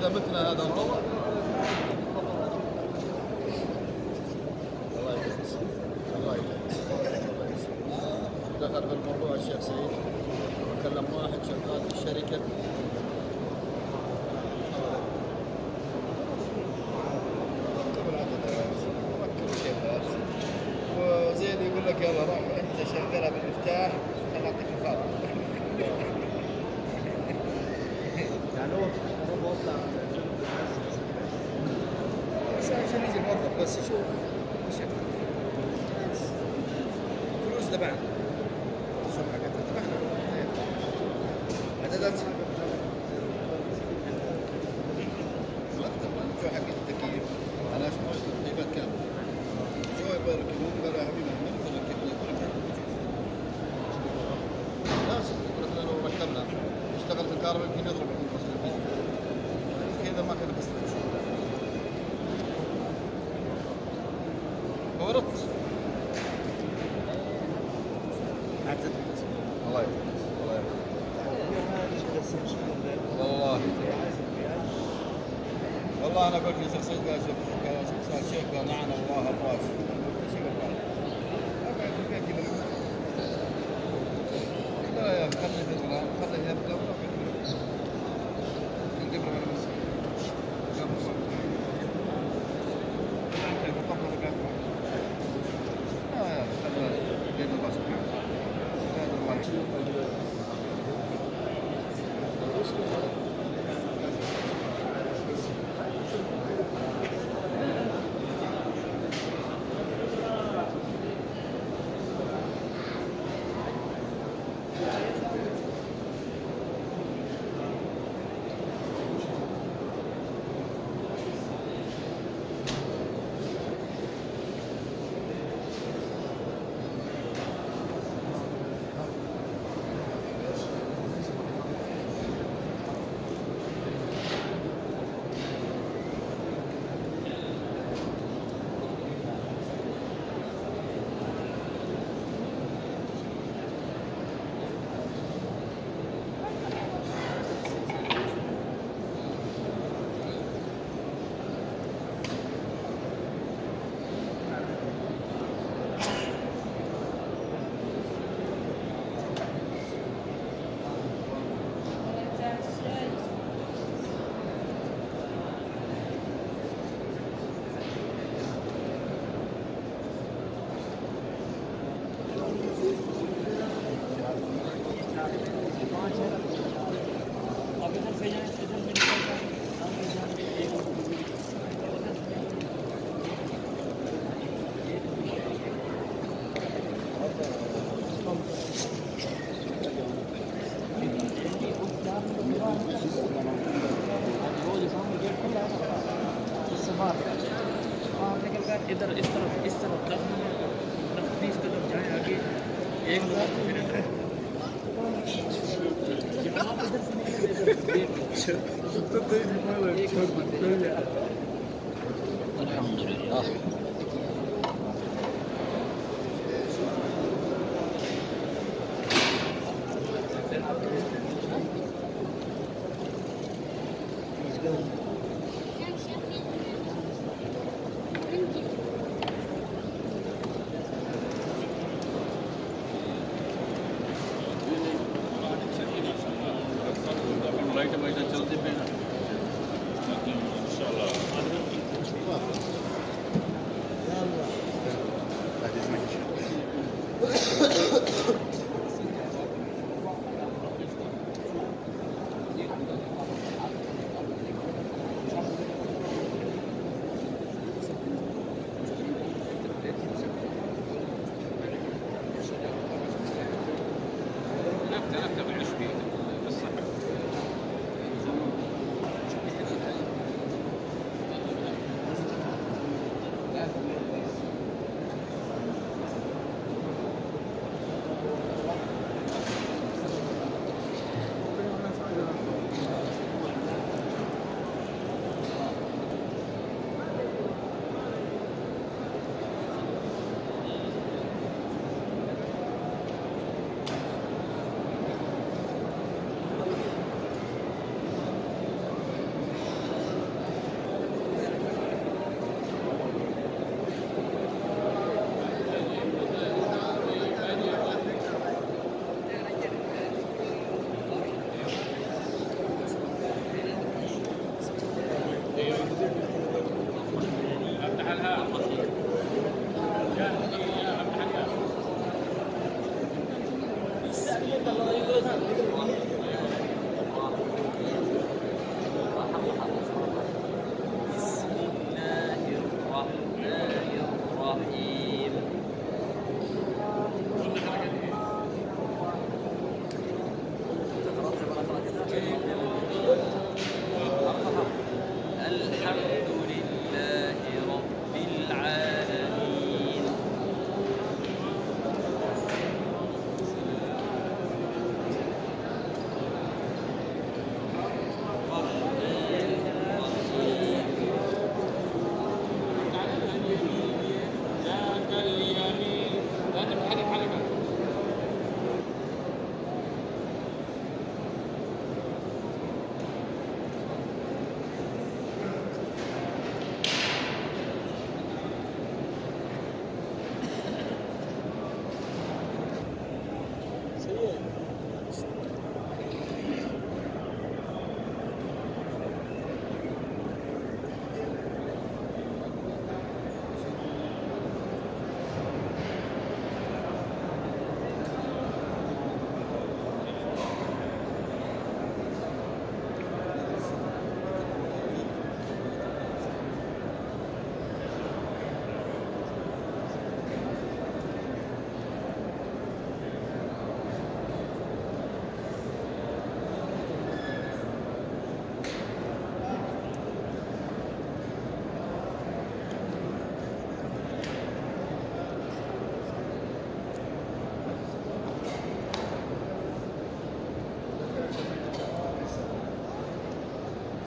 اذا متنا هذا الله يجزاك الله يجزاك. دخل في الموضوع الشيخ سعيد وكلم واحد شغال في الشركه وزين يقول لك يلا روح انت شغلها بالمفتاح انا اعطيك الخاطر. يعني هو بوضع بس عشان يجي الموظف بس يشوف فلوس تبعنا السمعه حقتها تبعنا اعدادات شو حق التكييف انا اسمع التكييفات كامله شو يبارك يقول قال يا حبيبي ما نقدر لازم لو ركبنا اشتغل في الكهرباء يمكن يضرب كذا ما كان بس ورط الله يحفظك الله يحفظك والله انا قلت لي شيخ سعيد قال شوف الشيخ قال نعم الله الراس لا يا خلي في الغرام خلي يبدا من قبل ما نمسك इधर इस तरफ 10 कदम जाए आगे एक दो अल्हम्दुलिल्लाह لا